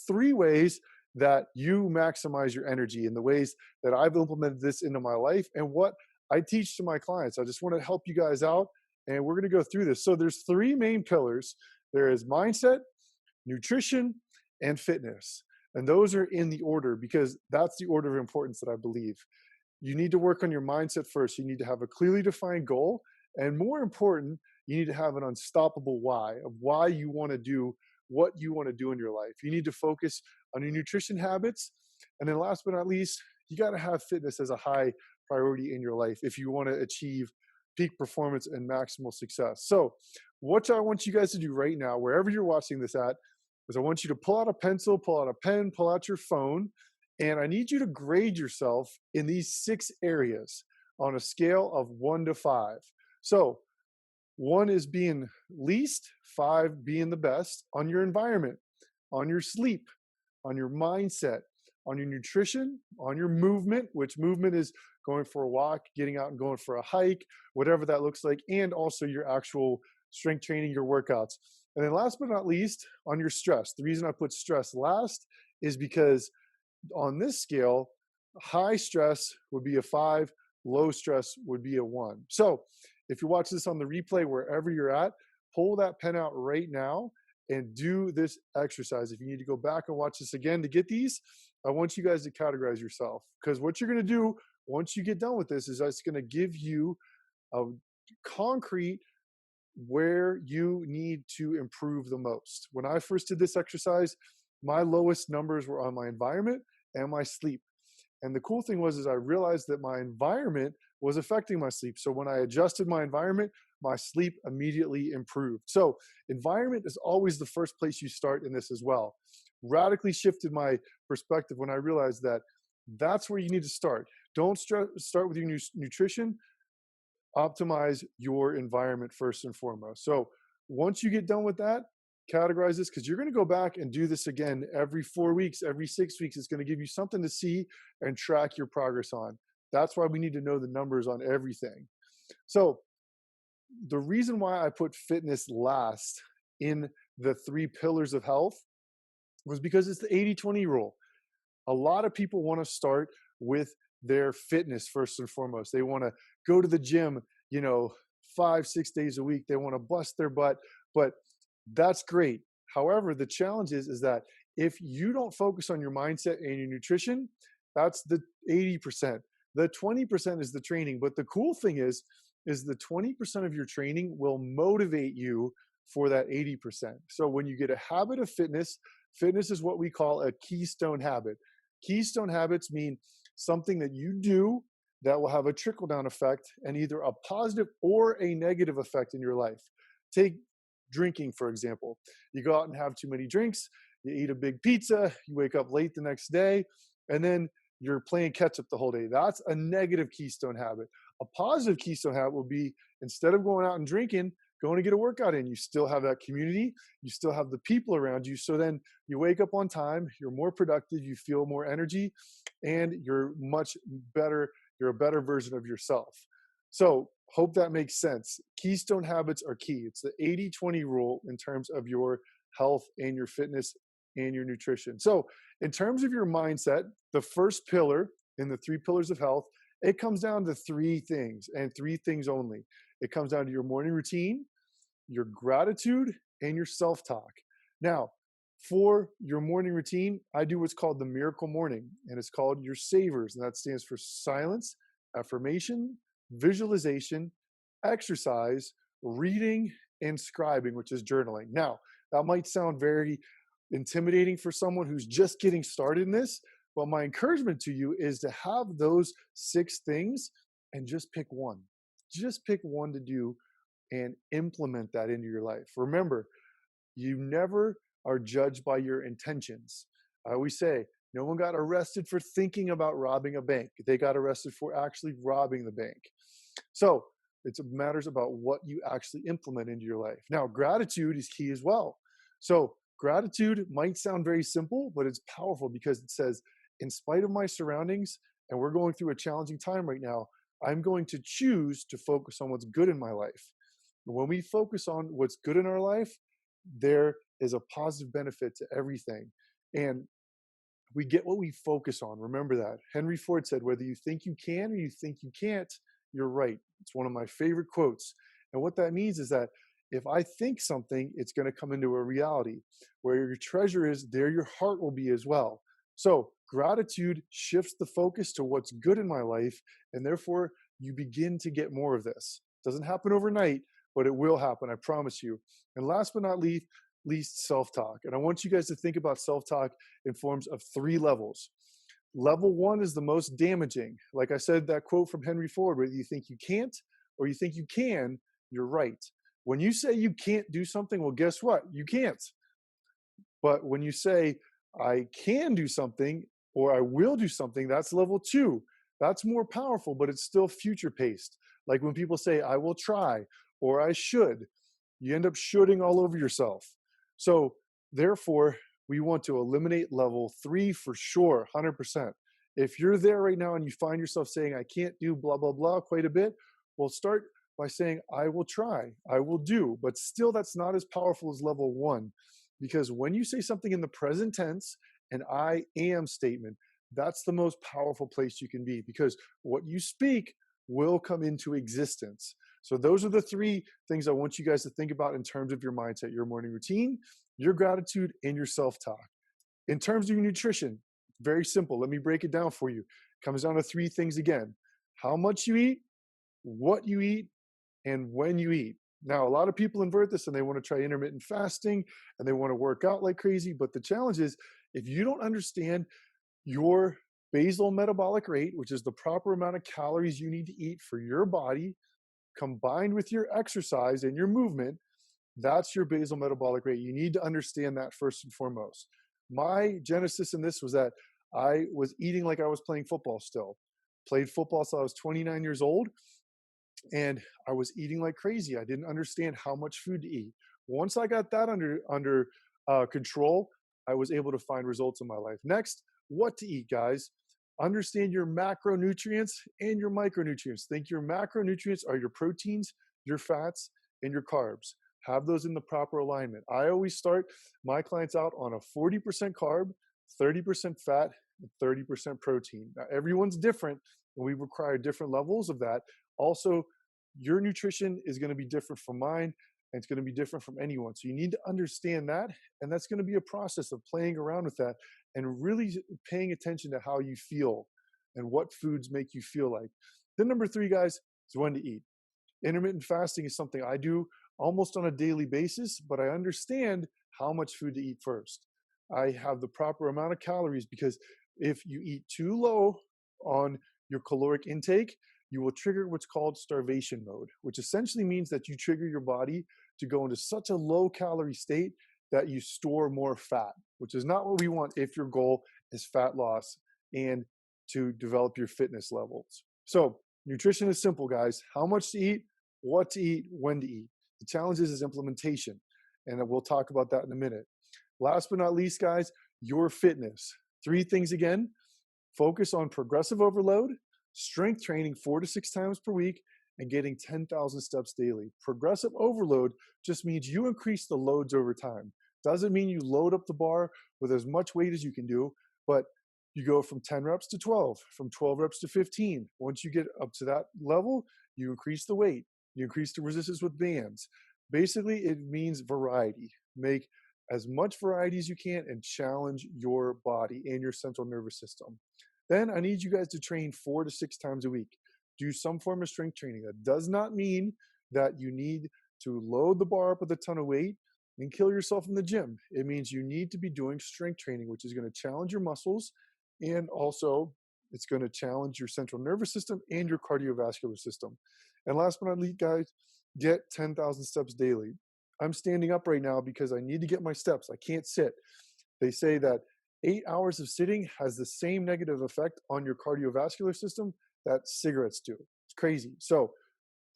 3 ways that you maximize your energy and the ways that I've implemented this into my life and what I teach to my clients. I just want to help you guys out and we're going to go through this. So there's 3 main pillars. There is mindset, nutrition, and fitness. And those are in the order because that's the order of importance that I believe. You need to work on your mindset first. You need to have a clearly defined goal. And more important, you need to have an unstoppable why of why you want to do what you want to do in your life. You need to focus on your nutrition habits. And then last but not least, you got to have fitness as a high priority in your life if you want to achieve peak performance and maximal success. So what I want you guys to do right now, wherever you're watching this at, is I want you to pull out a pencil, pull out a pen, pull out your phone, and I need you to grade yourself in these 6 areas on a scale of 1 to 5. So 1 is being least, 5 being the best on your environment, on your sleep, on your mindset, on your nutrition, on your movement, which movement is going for a walk, getting out and going for a hike, whatever that looks like, and also your actual strength training, your workouts. And then last but not least, on your stress. The reason I put stress last is because on this scale, high stress would be a 5, low stress would be a 1. So if you watch this on the replay, wherever you're at, pull that pen out right now and do this exercise. If you need to go back and watch this again to get these, I want you guys to categorize yourself because what you're going to do once you get done with this is it's going to give you a concrete where you need to improve the most. When I first did this exercise, my lowest numbers were on my environment and my sleep. And the cool thing was I realized that my environment was affecting my sleep. So when I adjusted my environment, my sleep immediately improved. So environment is always the first place you start in this as well. Radically shifted my perspective when I realized that that's where you need to start. Don't start with your nutrition. Optimize your environment first and foremost. So once you get done with that, categorize this because you're going to go back and do this again every 4 weeks, every 6 weeks. It's going to give you something to see and track your progress on. That's why we need to know the numbers on everything. So the reason why I put fitness last in the 3 pillars of health was because it's the 80-20 rule. A lot of people want to start with their fitness first and foremost. They want to go to the gym, 5-6 days a week. They want to bust their butt, but that's great. However, the challenge is that if you don't focus on your mindset and your nutrition, that's the 80%. The 20% is the training. But the cool thing is the 20% of your training will motivate you for that 80%. So when you get a habit of fitness is what we call a keystone habit. Keystone habits mean something that you do that will have a trickle-down effect and either a positive or a negative effect in your life. Take drinking, for example. You go out and have too many drinks, you eat a big pizza, you wake up late the next day, and then you're playing catch up the whole day. That's a negative keystone habit. A positive keystone habit will be instead of going out and drinking, going to get a workout in. You still have that community, you still have the people around you. So then you wake up on time, you're more productive, you feel more energy, and you're much better. You're a better version of yourself. So hope that makes sense. Keystone habits are key. It's the 80-20 rule in terms of your health and your fitness and your nutrition. So in terms of your mindset, the first pillar in the 3 pillars of health, it comes down to 3 things and 3 things only. It comes down to your morning routine, your gratitude, and your self-talk. Now, for your morning routine, I do what's called the miracle morning, and it's called your savers, and that stands for silence, affirmation, visualization, exercise, reading, and scribing, which is journaling. Now, that might sound very intimidating for someone who's just getting started in this, but my encouragement to you is to have those 6 things and just pick one. Just pick one to do and implement that into your life. Remember, you never are judged by your intentions. I always say, no one got arrested for thinking about robbing a bank. They got arrested for actually robbing the bank. So it matters about what you actually implement into your life. Now, gratitude is key as well. So gratitude might sound very simple, but it's powerful because it says, in spite of my surroundings, and we're going through a challenging time right now, I'm going to choose to focus on what's good in my life. When we focus on what's good in our life, there is a positive benefit to everything. And we get what we focus on. Remember that. Henry Ford said, whether you think you can or you think you can't, you're right. It's one of my favorite quotes. And what that means is that if I think something, it's going to come into a reality. Where your treasure is, there your heart will be as well. So gratitude shifts the focus to what's good in my life, and therefore you begin to get more of this. Doesn't happen overnight, but it will happen, I promise you. And last but not least self-talk. And I want you guys to think about self-talk in forms of 3 levels. Level 1 is the most damaging. Like I said, that quote from Henry Ford, whether you think you can't or you think you can, you're right. When you say you can't do something, well, guess what? You can't. But when you say, I can do something or I will do something, that's level 2. That's more powerful, but it's still future paced. Like when people say, I will try or I should, you end up shoulding all over yourself. So therefore, we want to eliminate level 3 for sure, 100%. If you're there right now and you find yourself saying, I can't do blah, blah, blah quite a bit, well, start by saying, I will try, I will do. But still, that's not as powerful as level 1. Because when you say something in the present tense, an I am statement, that's the most powerful place you can be, because what you speak will come into existence. So those are the 3 things I want you guys to think about in terms of your mindset: your morning routine, your gratitude, and your self-talk. In terms of your nutrition, very simple. Let me break it down for you. It comes down to 3 things again: how much you eat, what you eat, and when you eat. Now, a lot of people invert this and they want to try intermittent fasting and they want to work out like crazy. But the challenge is, if you don't understand your basal metabolic rate, which is the proper amount of calories you need to eat for your body, combined with your exercise and your movement, that's your basal metabolic rate. You need to understand that first and foremost. My genesis in this was that I was eating like I was playing football still. Played football till I was 29 years old. And I was eating like crazy. I didn't understand how much food to eat. Once I got that under control, I was able to find results in my life. Next, what to eat, guys. Understand your macronutrients and your micronutrients. Think your macronutrients are your proteins, your fats, and your carbs. Have those in the proper alignment. I always start my clients out on a 40% carb, 30% fat, and 30% protein. Now, everyone's different, and we require different levels of that. Also, your nutrition is going to be different from mine, and it's going to be different from anyone. So you need to understand that, and that's going to be a process of playing around with that and really paying attention to how you feel and what foods make you feel like. Then number 3, guys, is when to eat. Intermittent fasting is something I do almost on a daily basis, but I understand how much food to eat first. I have the proper amount of calories, because if you eat too low on your caloric intake, you will trigger what's called starvation mode, which essentially means that you trigger your body to go into such a low calorie state that you store more fat, which is not what we want if your goal is fat loss and to develop your fitness levels. So nutrition is simple, guys. How much to eat, what to eat, when to eat. The challenge is implementation, and we'll talk about that in a minute. Last but not least, guys, your fitness. 3 things again: focus on progressive overload, strength training 4 to 6 times per week, and getting 10,000 steps daily. Progressive overload just means you increase the loads over time. Doesn't mean you load up the bar with as much weight as you can do, but you go from 10 reps to 12, from 12 reps to 15. Once you get up to that level, you increase the weight, you increase the resistance with bands. Basically, it means variety. Make as much variety as you can and challenge your body and your central nervous system. Then I need you guys to train 4 to 6 times a week. Do some form of strength training. That does not mean that you need to load the bar up with a ton of weight and kill yourself in the gym. It means you need to be doing strength training, which is going to challenge your muscles, and also it's going to challenge your central nervous system and your cardiovascular system. And last but not least, guys, get 10,000 steps daily. I'm standing up right now because I need to get my steps. I can't sit. They say that 8 hours of sitting has the same negative effect on your cardiovascular system that cigarettes do. It's crazy. So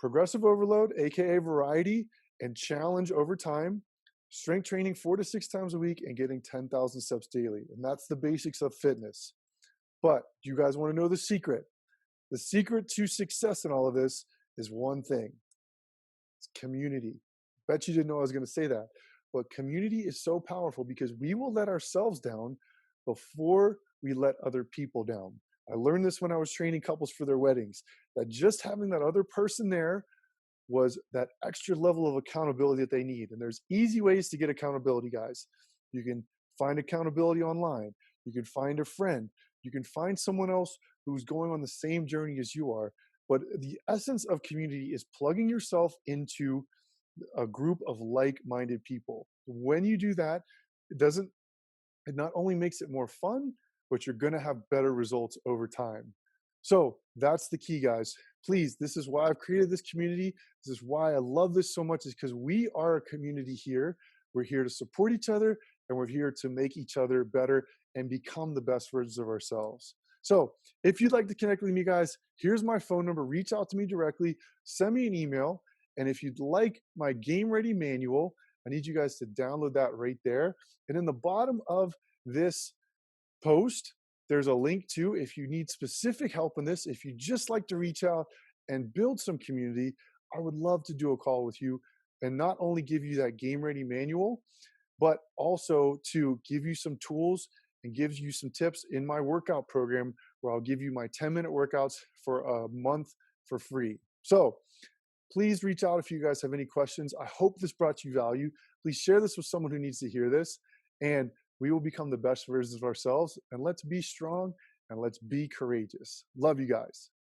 progressive overload, AKA variety, and challenge over time, strength training 4 to 6 times a week, and getting 10,000 steps daily. And that's the basics of fitness. But do you guys want to know the secret? The secret to success in all of this is one thing. It's community. Bet you didn't know I was going to say that. But community is so powerful, because we will let ourselves down, before we let other people down. I learned this when I was training couples for their weddings, that just having that other person there was that extra level of accountability that they need. And there's easy ways to get accountability, guys. You can find accountability online. You can find a friend. You can find someone else who's going on the same journey as you are. But the essence of community is plugging yourself into a group of like-minded people. When you do that, it doesn't, it not only makes it more fun, but you're going to have better results over time. So that's the key, guys. Please, this is why I've created this community. This is why I love this so much, is because we are a community here. We're here to support each other, and we're here to make each other better and become the best versions of ourselves. So if you'd like to connect with me, guys, here's my phone number. Reach out to me directly, send me an email. And if you'd like my Game Ready manual, I need you guys to download that right there. And in the bottom of this post, there's a link to, if you need specific help in this, if you just like to reach out and build some community, I would love to do a call with you and not only give you that Game Ready manual, but also to give you some tools and gives you some tips in my workout program, where I'll give you my 10-minute workouts for a month for free. So please reach out if you guys have any questions. I hope this brought you value. Please share this with someone who needs to hear this, and we will become the best versions of ourselves. And let's be strong and let's be courageous. Love you guys.